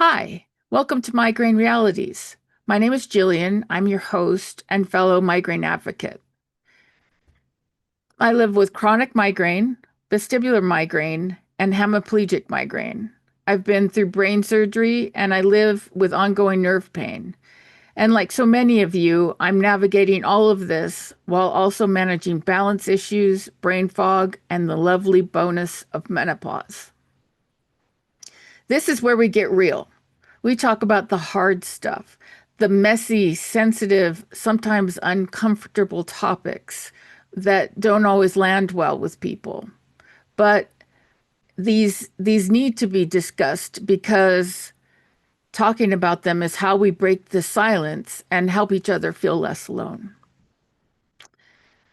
Hi, welcome to Migraine Realities. My name is Jillian. I'm your host and fellow migraine advocate. I live with chronic migraine, vestibular migraine, and hemiplegic migraine. I've been through brain surgery and I live with ongoing nerve pain. And like so many of you, I'm navigating all of this while also managing balance issues, brain fog, and the lovely bonus of menopause. This is where we get real. We talk about the hard stuff, the messy, sensitive, sometimes uncomfortable topics that don't always land well with people. But these need to be discussed because talking about them is how we break the silence and help each other feel less alone.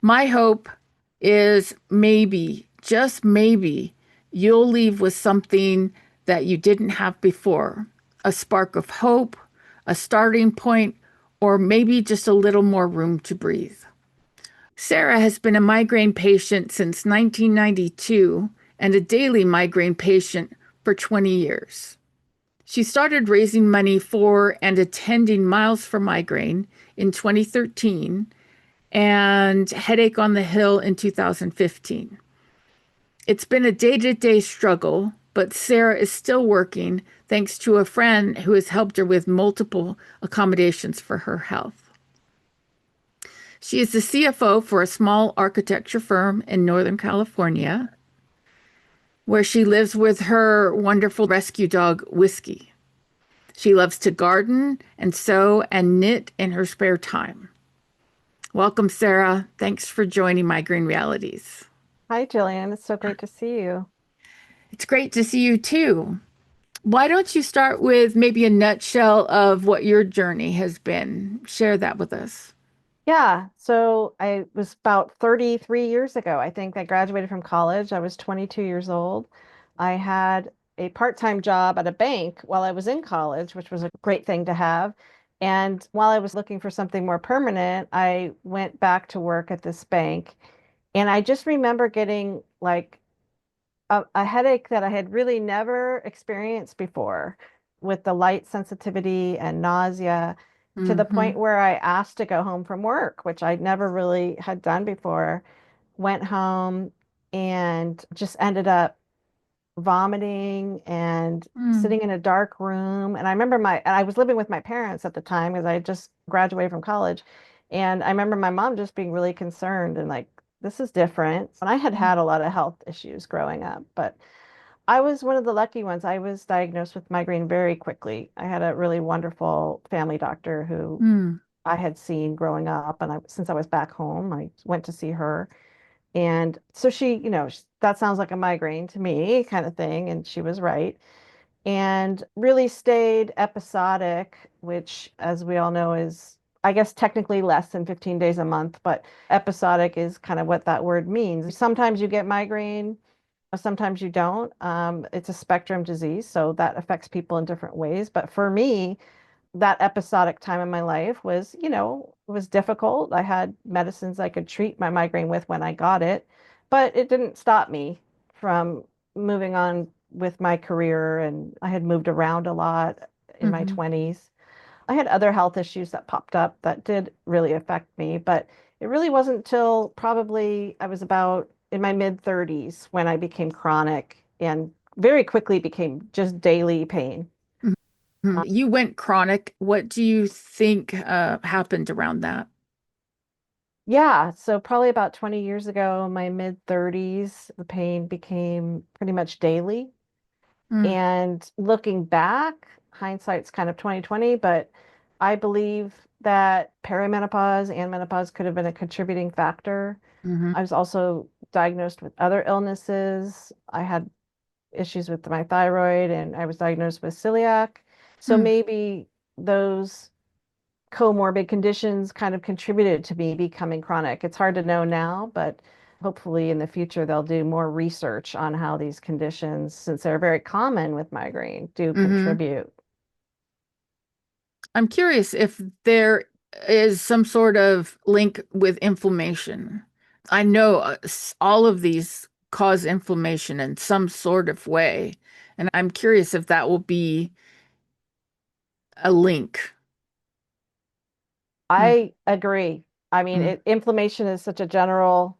My hope is maybe, just maybe, you'll leave with something that you didn't have before, a spark of hope, a starting point, or maybe just a little more room to breathe. Sara has been a migraine patient since 1992 and a daily migraine patient for 20 years. She started raising money for and attending Miles for Migraine in 2013 and Headache on the Hill in 2015. It's been a day-to-day struggle, but Sara is still working thanks to a friend who has helped her with multiple accommodations for her health. She is the CFO for a small architecture firm in Northern California, where she lives with her wonderful rescue dog, Whiskey. She loves to garden and sew and knit in her spare time. Welcome, Sara. Thanks for joining Migraine Realities. Hi, Jillian. It's so great to see you. It's great to see you too. Why don't you start with maybe a nutshell of what your journey has been? Share that with us. Yeah, so I was about 33 years ago. I think I graduated from college. I was 22 years old. I had a part-time job at a bank while I was in college, which was a great thing to have. And while I was looking for something more permanent, I went back to work at this bank. And I just remember getting like a headache that I had really never experienced before with the light sensitivity and nausea to the point Hmm. where I asked to go home from work, which I never really had done before. Went home and just ended up vomiting and Mm. sitting in a dark room. And I was living with my parents at the time because I had just graduated from college. And I remember my mom just being really concerned and like, this is different. And I had had a lot of health issues growing up, but I was one of the lucky ones. I was diagnosed with migraine very quickly. I had a really wonderful family doctor who Mm. I had seen growing up, and since I was back home, I went to see her. And so she, that sounds like a migraine to me, kind of thing. And she was right. And really stayed episodic, which, as we all know, is, I guess, technically less than 15 days a month, but episodic is kind of what that word means. Sometimes you get migraine, sometimes you don't. It's a spectrum disease, so that affects people in different ways. But for me, that episodic time in my life was, it was difficult. I had medicines I could treat my migraine with when I got it, but it didn't stop me from moving on with my career. And I had moved around a lot in my Hmm. 20s. I had other health issues that popped up that did really affect me, but it really wasn't till probably I was about in my mid 30s when I became chronic and very quickly became just daily pain. You went chronic. What do you think happened around that? Yeah, so probably about 20 years ago, my mid 30s, the pain became pretty much daily. Mm. And looking back, hindsight's kind of 2020, but I believe that perimenopause and menopause could have been a contributing factor. Hmm. I was also diagnosed with other illnesses. I had issues with my thyroid and I was diagnosed with celiac. So Mm. maybe those comorbid conditions kind of contributed to me becoming chronic. It's hard to know now, but hopefully in the future they'll do more research on how these conditions, since they're very common with migraine, do Hmm. contribute. I'm curious if there is some sort of link with inflammation. I know all of these cause inflammation in some sort of way, and I'm curious if that will be a link. Mm, I agree. I mean, mm, inflammation is such a general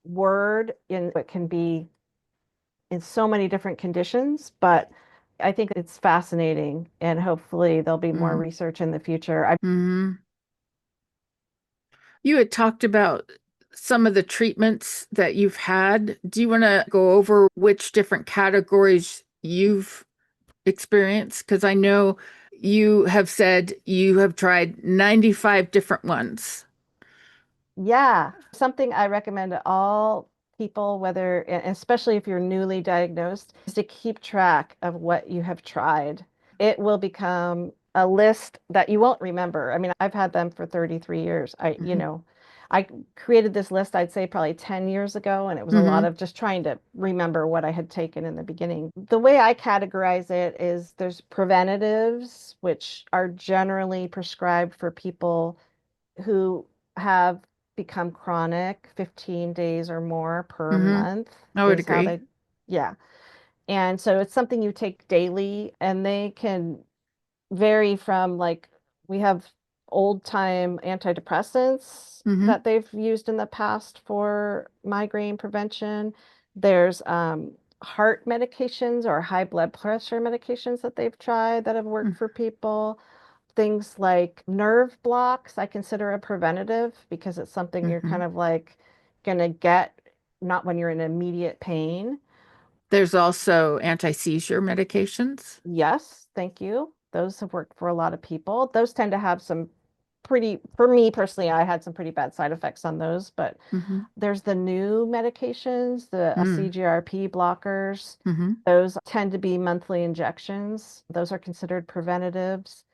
word in it can be in so many different conditions, but I think it's fascinating and hopefully there'll be more mm, research in the future. I mm. You had talked about some of the treatments that you've had. Do you want to go over which different categories you've experienced? Because I know you have said you have tried 95 different ones. Yeah, something I recommend to all people, whether, and especially if you're newly diagnosed, is to keep track of what you have tried. It will become a list that you won't remember. I mean, I've had them for 33 years. Hmm. I created this list, I'd say probably 10 years ago, and it was a lot Hmm. of just trying to remember what I had taken in the beginning. The way I categorize it is there's preventatives, which are generally prescribed for people who have become chronic, 15 days or more per Hmm. month I would is how agree. they, yeah. And so it's something you take daily, and they can vary from like we have old time antidepressants Hmm. that they've used in the past for migraine prevention. There's heart medications or high blood pressure medications that they've tried that have worked for people. Things like nerve blocks, I consider a preventative because it's something you're Hmm. kind of like gonna get not when you're in immediate pain. There's also anti-seizure medications. Yes, thank you. Those have worked for a lot of people. Those tend to have some pretty, for me personally, I had some pretty bad side effects on those, but Hmm. there's the new medications, the Mm. CGRP blockers. Hmm. Those tend to be monthly injections. Those are considered preventatives.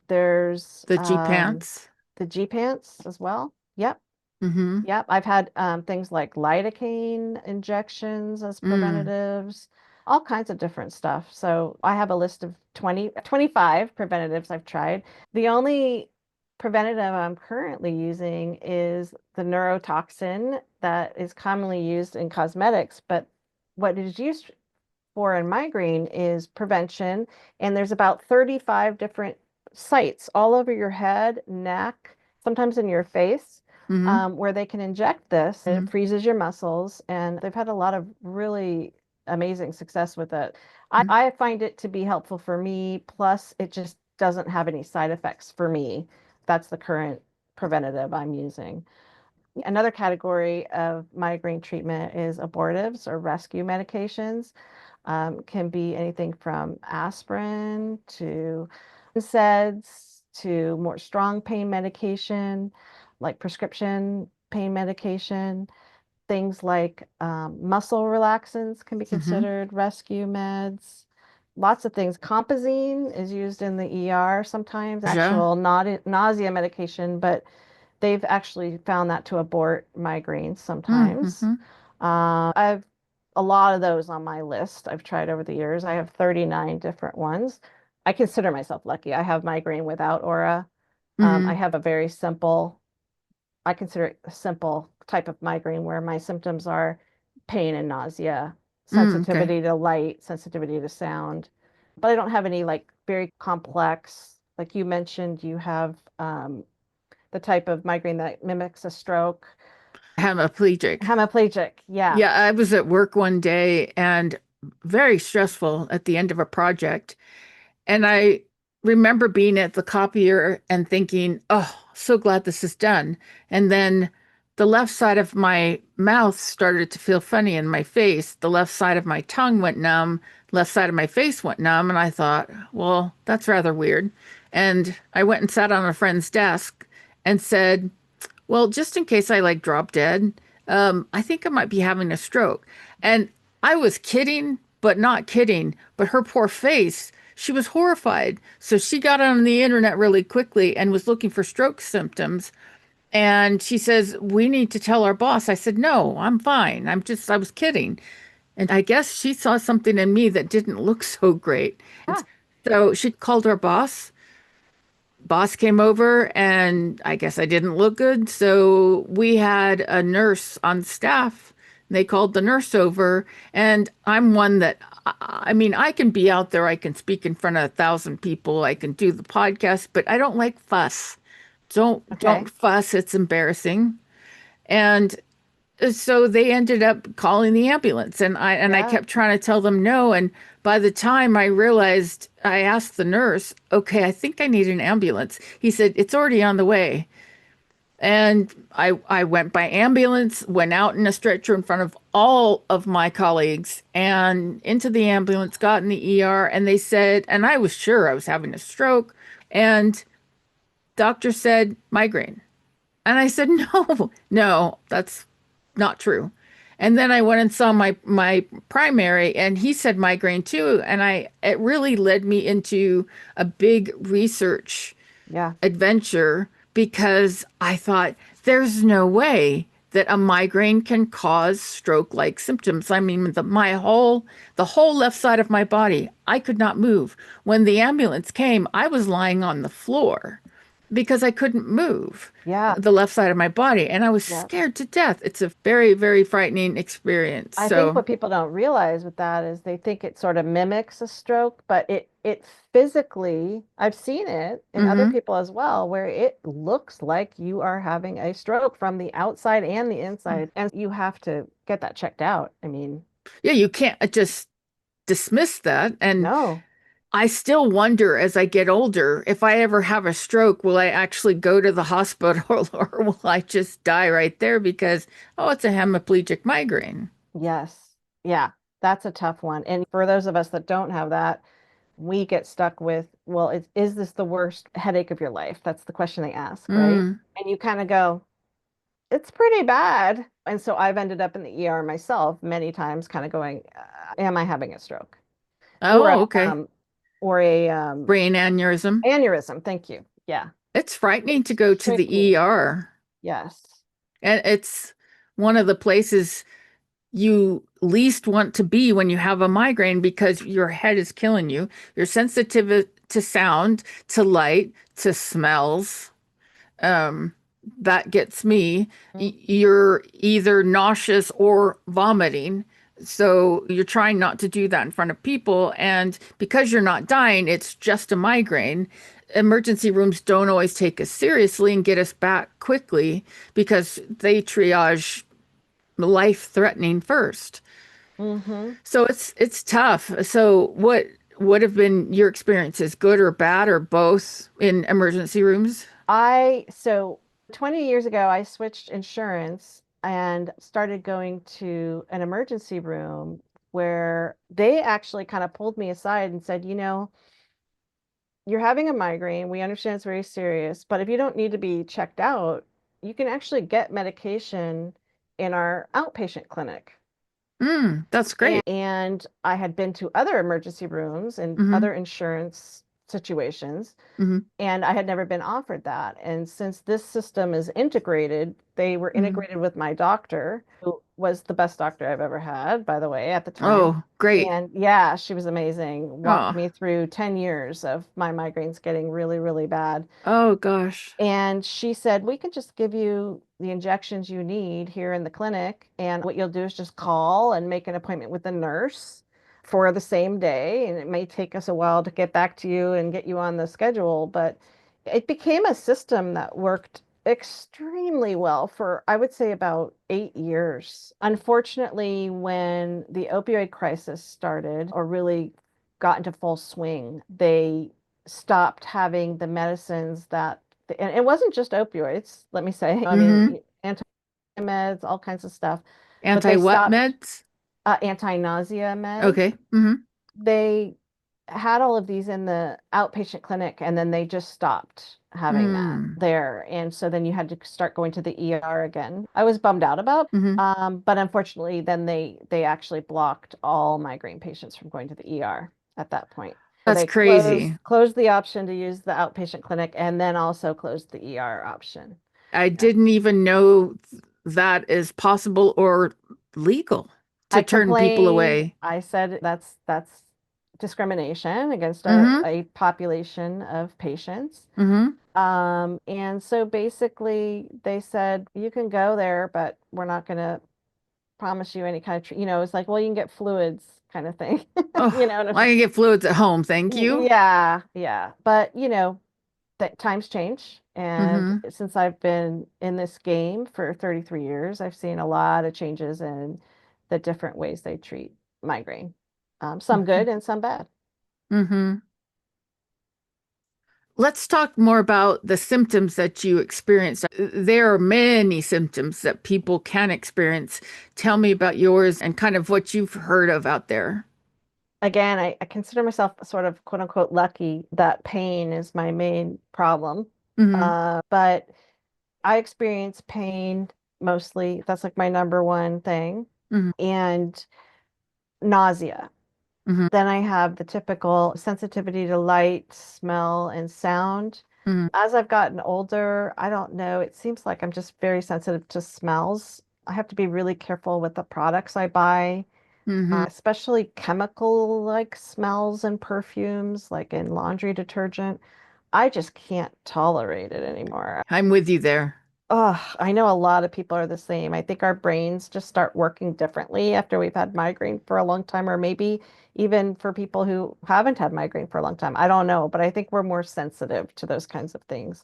There's The G pants. the G-pants as well. Yep. Hmm. Yep. I've had things like lidocaine injections as Mm. preventatives, all kinds of different stuff. So I have a list of 25 preventatives I've tried. The only preventative I'm currently using is the neurotoxin that is commonly used in cosmetics, but what is used for in migraine is prevention. And there's about 35 different sites all over your head, neck, sometimes in your face, Hmm. where they can inject this and Hmm. it freezes your muscles. And they've had a lot of really amazing success with it. I find it to be helpful for me. Plus, it just doesn't have any side effects for me. That's the current preventative I'm using. Another category of migraine treatment is abortives or rescue medications. Can be anything from aspirin to NSAIDs to more strong pain medication, like prescription pain medication. Things like muscle relaxants can be Hmm. considered rescue meds. Lots of things. Compazine is used in the ER sometimes, Ja. actual nausea medication, but they've actually found that to abort migraines sometimes. Mm-hmm. I've a lot of those on my list I've tried over the years. I have 39 different ones. I consider myself lucky. I have migraine without aura. I Mm. have a very simple, I consider it a simple type of migraine where my symptoms are pain and nausea, Mm. Okay. sensitivity to light, sensitivity to sound. But I don't have any like very complex, like you mentioned, you have the type of migraine that mimics a stroke. Hemiplegic. Hemiplegic, yeah. Yeah, I was at work one day and very stressful at the end of a project. And I remember being at the copier and thinking, oh, so glad this is done. And then the left side of my mouth started to feel funny in my face. The left side of my tongue went numb. Left side of my face went numb. And I thought, well, that's rather weird. And I went and sat on a friend's desk and said, well, just in case I like drop dead, I think I might be having a stroke. And I was kidding, but not kidding. But her poor face, she was horrified. So she got on the internet really quickly and was looking for stroke symptoms. And she says, we need to tell our boss. I said, no, I'm fine. I was kidding. And I guess she saw something in me that didn't look so great. And Ah, so she called her boss. Boss came over and I guess I didn't look good. So we had a nurse on staff They called the nurse over, and I'm one that, I mean, I can be out there, I can speak in front of 1,000 people, I can do the podcast, but I don't like fuss. Don't Okay. fuss. It's embarrassing. And so they ended up calling the ambulance, and I Yeah. kept trying to tell them no. And by the time I realized, I asked the nurse, okay, I think I need an ambulance. He said, it's already on the way. And I went by ambulance, went out in a stretcher in front of all of my colleagues and into the ambulance, got in the ER, and they said, and I was sure I was having a stroke, and doctor said migraine. And I said, no, no, that's not true. And then I went and saw my primary, and he said migraine too. And it really led me into a big research Yeah. adventure, because I thought there's no way that a migraine can cause stroke-like symptoms. I mean, the whole left side of my body, I could not move. When the ambulance came, I was lying on the floor because I couldn't move Yeah. the left side of my body, and I was Yeah. scared to death. It's a very, very frightening experience. I think So, what people don't realize with that is they think it sort of mimics a stroke, but it physically, I've seen it in other mhm. people as well, where it looks like you are having a stroke from the outside and the inside, and you have to get that checked out. I mean, Yeah, you can't just dismiss that. And no. I still wonder, as I get older, if I ever have a stroke, will I actually go to the hospital or will I just die right there because, oh, it's a hemiplegic migraine? Yes. Yeah, that's a tough one. And for those of us that don't have that, we get stuck with, well, is this the worst headache of your life? That's the question they ask, right? Mm. And you kind of go, it's pretty bad. And so I've ended up in the ER myself many times, kind of going, am I having a stroke? Or Oh, okay. or a Brain aneurysm. aneurysm. Thank you. Yeah. It's frightening to It's go to the tricky. ER. Yes. And it's one of the places you least want to be when you have a migraine because your head is killing you. You're sensitive to sound, to light, to smells. Um, that gets me. You're either nauseous or vomiting. So you're trying not to do that in front of people. And because you're not dying, it's just a migraine. Emergency rooms don't always take us seriously and get us back quickly because they triage life-threatening first. Mm-hmm. So it's tough. So what have been your experiences, good or bad or both, in emergency rooms? So 20 years ago, I switched insurance and started going to an emergency room where they actually kind of pulled me aside and said, you're having a migraine. We understand it's very serious, but if you don't need to be checked out, you can actually get medication in our outpatient clinic. That's great. And I had been to other emergency rooms and Hmm. other insurance situations, Hmm. and I had never been offered that. And since this system is integrated, they were Hmm. integrated with my doctor, who was the best doctor I've ever had, by the way, at the time. Oh, great. And yeah, she was amazing. Walked Oh, me through 10 years of my migraines getting really, really bad. oh gosh. And she said, we can just give you the injections you need here in the clinic. And what you'll do is just call and make an appointment with the nurse for the same day. And it may take us a while to get back to you and get you on the schedule, but it became a system that worked extremely well for, I would say, about 8 years. Unfortunately, when the opioid crisis started or really got into full swing, they stopped having the medicines that, and it wasn't just opioids, let me say. I Hmm. mean, anti-meds, all kinds of stuff, but Anti they what stopped meds? anti-nausea meds. Okay. Hmm. They had all of these in the outpatient clinic, and then they just stopped having that Mm. there. And so then you had to start going to the ER again. I was bummed out about, Hmm. but unfortunately, then they actually blocked all migraine patients from going to the ER at that point. So That's they crazy. closed the option to use the outpatient clinic, and then also closed the ER option. I Yeah. didn't even know that is possible or legal to I turn people complained. away. I said that's discrimination against Hmm. a population of patients. Hmm. And so basically they said, you can go there, but we're not going to promise you any kind of, it's like, well, you can get fluids kind of thing. Oh, And I'm I like, can get fluids at home, thank you. Yeah, yeah. But, that times change. And Mm-hmm. since I've been in this game for 33 years, I've seen a lot of changes in the different ways they treat migraine. Some good and some bad. Mm-hmm. Let's talk more about the symptoms that you experienced. There are many symptoms that people can experience. Tell me about yours and kind of what you've heard of out there. Again, I consider myself sort of quote unquote lucky that pain is my main problem. Mm-hmm. But I experience pain mostly. That's like my number one thing. Mm-hmm. And nausea. Mm-hmm. Then I have the typical sensitivity to light, smell, and sound. Mm-hmm. As I've gotten older, I don't know, it seems like I'm just very sensitive to smells. I have to be really careful with the products I buy, Mm-hmm. especially chemical like smells and perfumes, like in laundry detergent. I just can't tolerate it anymore. I'm with you there. Oh, I know a lot of people are the same. I think our brains just start working differently after we've had migraine for a long time, or maybe even for people who haven't had migraine for a long time. I don't know, but I think we're more sensitive to those kinds of things.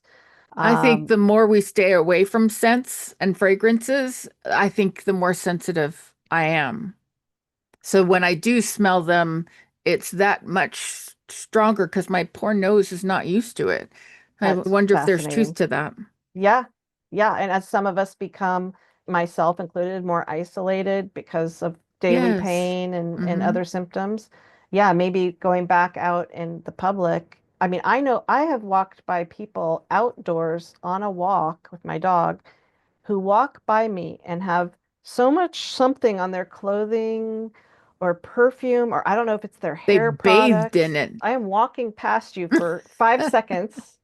I think Um, the more we stay away from scents and fragrances, I think the more sensitive I am. So when I do smell them, it's that much stronger because my poor nose is not used to it. I that's wonder if there's truth fascinating. to that. Yeah. Yeah. And as some of us become, myself included, more isolated because of daily Yes. pain and Mm-hmm. other symptoms, yeah, maybe going back out in the public. I mean, I know I have walked by people outdoors on a walk with my dog who walk by me and have so much something on their clothing or perfume, or I don't know if it's their They hair bathed in products. it. I am walking past you for 5 seconds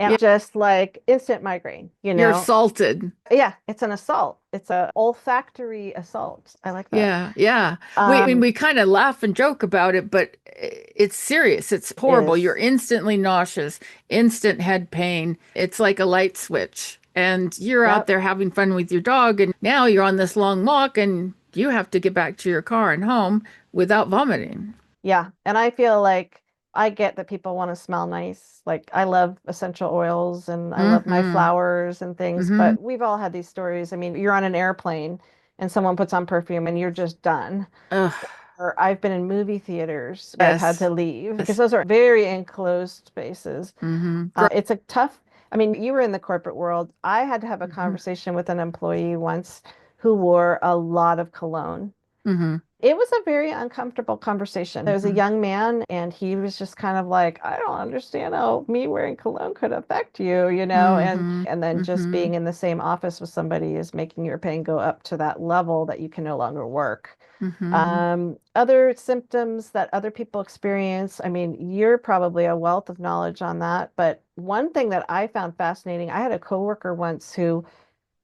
and Yeah, just like instant migraine, you you're know? assaulted. Yeah, it's an assault. It's a olfactory assault. I like that. Yeah, yeah. I mean, Um, we kind of laugh and joke about it, but it's serious. It's horrible. You're is instantly nauseous, instant head pain. It's like a light switch. And you're out Yep. there having fun with your dog, and now you're on this long walk and you have to get back to your car and home without vomiting. Yeah, and I feel like I get that people want to smell nice. Like I love essential oils and I love my Mm-hmm. flowers and things, Mm-hmm. but we've all had these stories. I mean, you're on an airplane and someone puts on perfume and you're just done. Ugh, Or I've been in movie theaters, I've had yes. to leave because Yes. those are very enclosed spaces. Mm-hmm. It's a tough, I mean, you were in the corporate world. I had to have a Mm-hmm. conversation with an employee once who wore a lot of cologne. Mm-hmm. It was a very uncomfortable conversation. There was a Mm-hmm. young man, and he was just kind of like, I don't understand how me wearing cologne could affect you, Mm-hmm. and then just Mm-hmm. being in the same office with somebody is making your pain go up to that level that you can no longer work. Mm-hmm. Other symptoms that other people experience, I mean, you're probably a wealth of knowledge on that, but one thing that I found fascinating, I had a coworker once who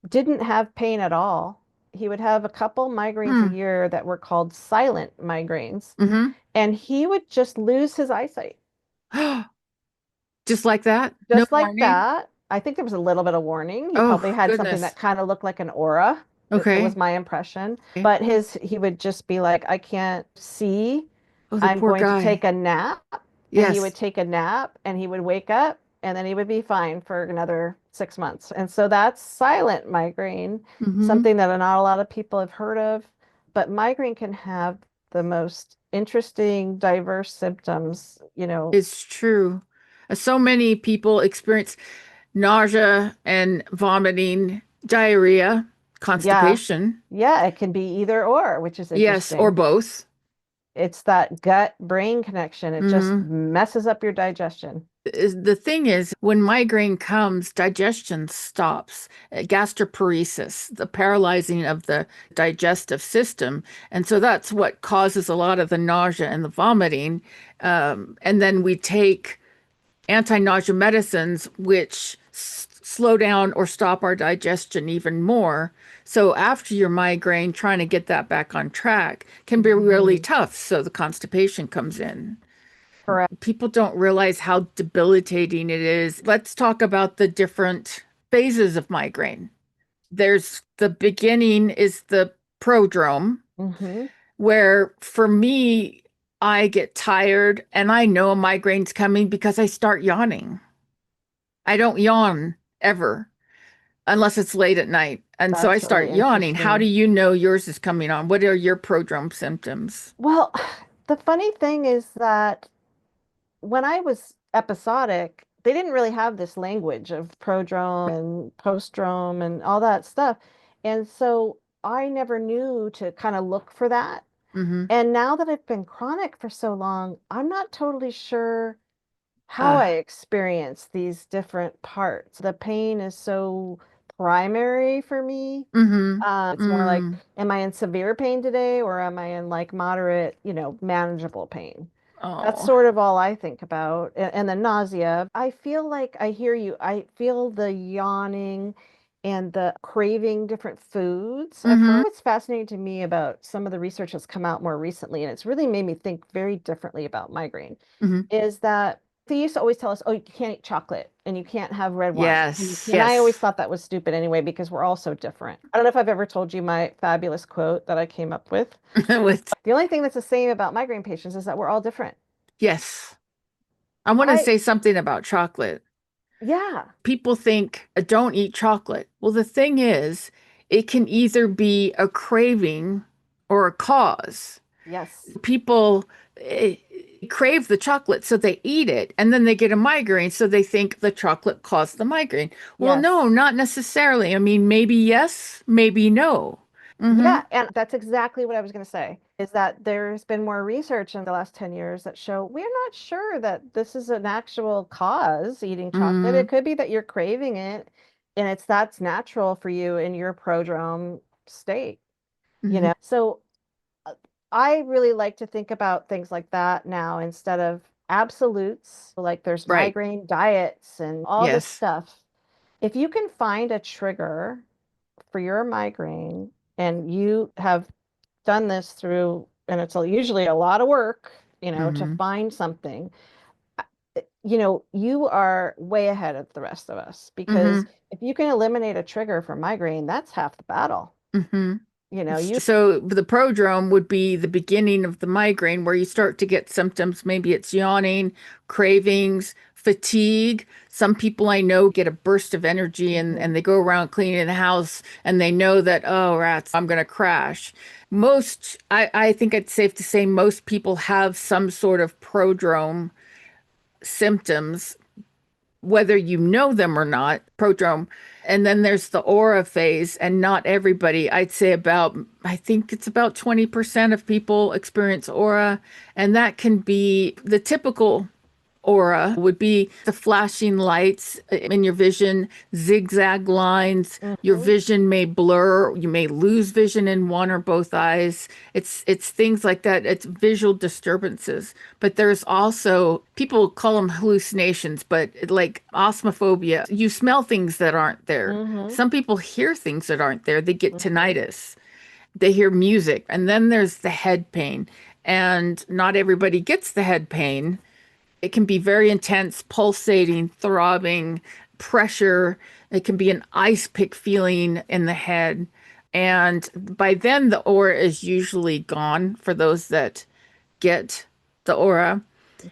didn't have pain at all. He would have a couple migraines a Mm-hmm. year that were called silent migraines, Mm-hmm. and he would just lose his eyesight. Just like that? No Just like warning? that. I think there was a little bit of warning. He probably Oh, had something that goodness. kind of looked like an aura. That was Okay. my impression. Okay. But he would just be like, I can't see. Oh, the I'm poor going to guy. take a nap. And he would Yes. take a nap and he would wake up and then he would be fine for another 6 months. And so that's silent migraine, Mm-hmm. something that not a lot of people have heard of. But migraine can have the most interesting, diverse symptoms, It's true. So many people experience nausea and vomiting, diarrhea, Yeah. constipation. Yeah, it can be either or, which is Yes, or interesting. both. It's that gut brain connection. It just Mm-hmm. messes up your digestion. The thing is, when migraine comes, digestion stops, gastroparesis, the paralyzing of the digestive system. And so that's what causes a lot of the nausea and the vomiting. And then we take anti-nausea medicines, which slow down or stop our digestion even more. So after your migraine, trying to get that back on track can be really Mhm. tough. So the constipation comes in. Correct. People don't realize how debilitating it is. Let's talk about the different phases of migraine. There's the beginning is the prodrome, Hmm. where for me, I get tired and I know a migraine's coming because I start yawning. I don't yawn ever unless it's late at night. And so I That's start really yawning. How do interesting. you know yours is coming on? What are your prodrome symptoms? Well, the funny thing is that when I was episodic, they didn't really have this language of prodrome and postdrome and all that stuff. And so I never knew to kind of look for that. Mm-hmm. And now that I've been chronic for so long, I'm not totally sure how Uh, I experience these different parts. The pain is so primary for me. mm-hmm. It's more like, Mm. am I in severe pain today or am I in like moderate, manageable pain? That's Oh. sort of all I think about. And the nausea. I feel like I hear you. I feel the yawning and the craving different foods. I've Mm-hmm. heard what's fascinating to me about some of the research that's come out more recently, and it's really made me think very differently about migraine, Mm-hmm. is that they used to always tell us, oh, you can't eat chocolate and you can't have red wine. Yes. And I always Yes. thought that was stupid anyway, because we're all so different. I don't know if I've ever told you my fabulous quote that I came up with. With The only thing that's the same about migraine patients is that we're all different. yes. I want to I, say something about chocolate. yeah, People think don't eat chocolate. Well, the thing is, it can either be a craving or a cause. yes, People crave the chocolate, so they eat it, and then they get a migraine, so they think the chocolate caused the migraine. Well, no, yes. not necessarily. I mean, maybe yes, maybe no. Mm-hmm. Yeah, and that's exactly what I was going to say, is that there's been more research in the last 10 years that show we're not sure that this is an actual cause, eating chocolate. Mm-hmm. It could be that you're craving it and that's natural for you in your prodrome state, you Mm-hmm. know? So I really like to think about things like that now instead of absolutes. Like there's Right. migraine diets and all this Yes. stuff. If you can find a trigger for your migraine and you have done this through, and it's usually a lot of work, to Mm-hmm. find something, you are way ahead of the rest of us, because Mm-hmm. if you can eliminate a trigger for migraine, that's half the battle. Mm-hmm. You, So the prodrome would be the beginning of the migraine where you start to get symptoms. Maybe it's yawning, cravings, fatigue. Some people I know get a burst of energy and Mhm. they go around cleaning the house and they know that, oh, rats, I'm going to crash. I think it's safe to say most people have some sort of prodrome symptoms whether you know them or not, prodrome. And then there's the aura phase, and not everybody. I think it's about 20% of people experience aura, and that can be the typical aura would be the flashing lights in your vision, zigzag lines. Your Mhm. vision may blur. You may lose vision in one or both eyes. It's things like that. It's visual disturbances. But there's also people call them hallucinations, but like osmophobia. You smell things that aren't there. Mhm. Some people hear things that aren't there. They get Mhm. tinnitus. They hear music. And then there's the head pain. And not everybody gets the head pain. It can be very intense, pulsating, throbbing, pressure. It can be an ice pick feeling in the head. And by then, the aura is usually gone for those that get the aura.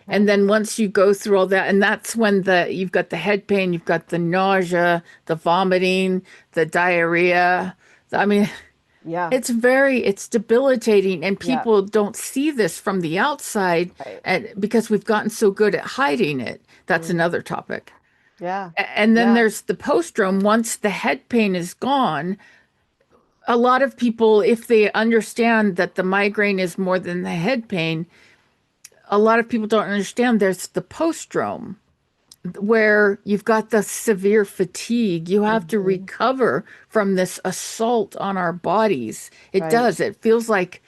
And Okay. then once you go through all that, and that's when you've got the head pain, you've got the nausea, the vomiting, the diarrhea. I mean, Yeah. it's debilitating, and Yeah. people don't see this from the outside, Right. and because we've gotten so good at hiding it. That's Mhm. another topic. Yeah. And then Yeah. there's the postdrome. Once the head pain is gone, a lot of people, if they understand that the migraine is more than the head pain, a lot of people don't understand there's the postdrome where you've got the severe fatigue. You have to Mhm. recover from this assault on our bodies. It Right. does. It feels like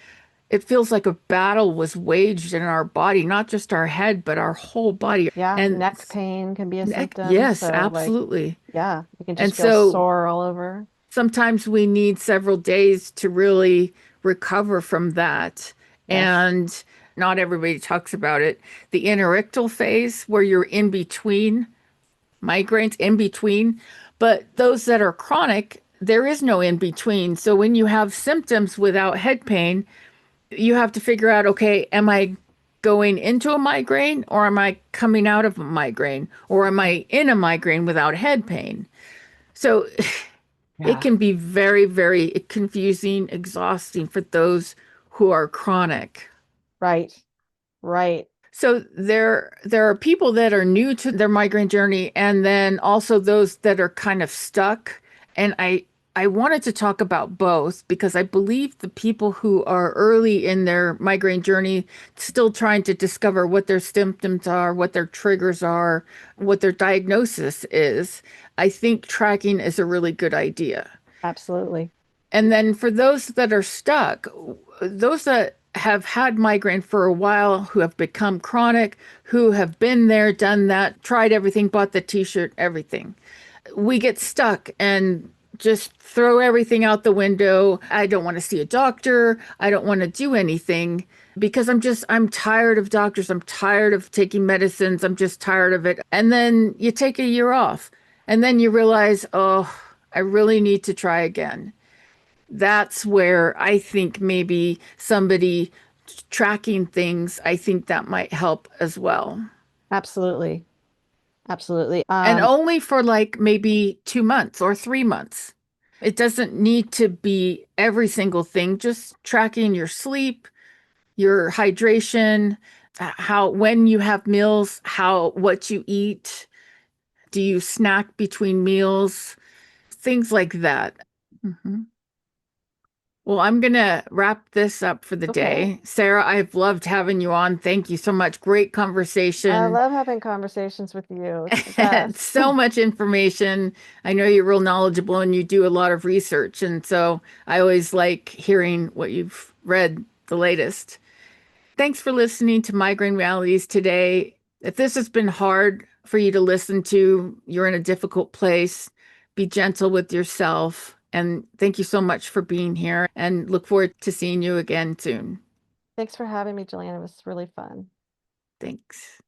a battle was waged in our body, not just our head, but our whole body. Yeah. And Neck pain can be a neck, symptom. yes, So, like, absolutely. yeah, you can And just feel so sore all over. sometimes we need several days to really recover from that. Yes. And not everybody talks about it. The interictal phase, where you're in between migraines, in between. But those that are chronic, there is no in between. So when you have symptoms without head pain, you have to figure out, okay, am I going into a migraine or am I coming out of a migraine or am I in a migraine without head pain? So it Yeah. can be very, very confusing, exhausting for those who are chronic. Right. Right. So there are people that are new to their migraine journey and then also those that are kind of stuck. And I wanted to talk about both because I believe the people who are early in their migraine journey still trying to discover what their symptoms are, what their triggers are, what their diagnosis is, I think tracking is a really good idea. Absolutely. And then for those that are stuck, those that have had migraine for a while, who have become chronic, who have been there, done that, tried everything, bought the t-shirt, everything. We get stuck and just throw everything out the window. I don't want to see a doctor. I don't want to do anything because I'm tired of doctors. I'm tired of taking medicines. I'm just tired of it. And then you take a year off and then you realize, oh, I really need to try again. That's where I think maybe somebody tracking things, I think that might help as well. Absolutely. Absolutely. And only for like maybe 2 months or 3 months. It doesn't need to be every single thing, just tracking your sleep, your hydration, how, when you have meals, how, what you eat. Do you snack between meals? Things like that. Mhm. Well, I'm going to wrap this up for the Okay. day. Sarah, I've loved having you on. Thank you so much. Great I conversation. love having conversations with you. It's the best. So much information. I know you're real knowledgeable and you do a lot of research. And so I always like hearing what you've read the latest. Thanks for listening to Migraine Realities today. If this has been hard for you to listen to, you're in a difficult place, be gentle with yourself. And thank you so much for being here and look forward to seeing you again soon. Thanks for having me, Juliana. It was really fun. Thanks.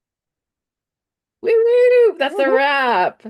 Woo woo! That's a wrap.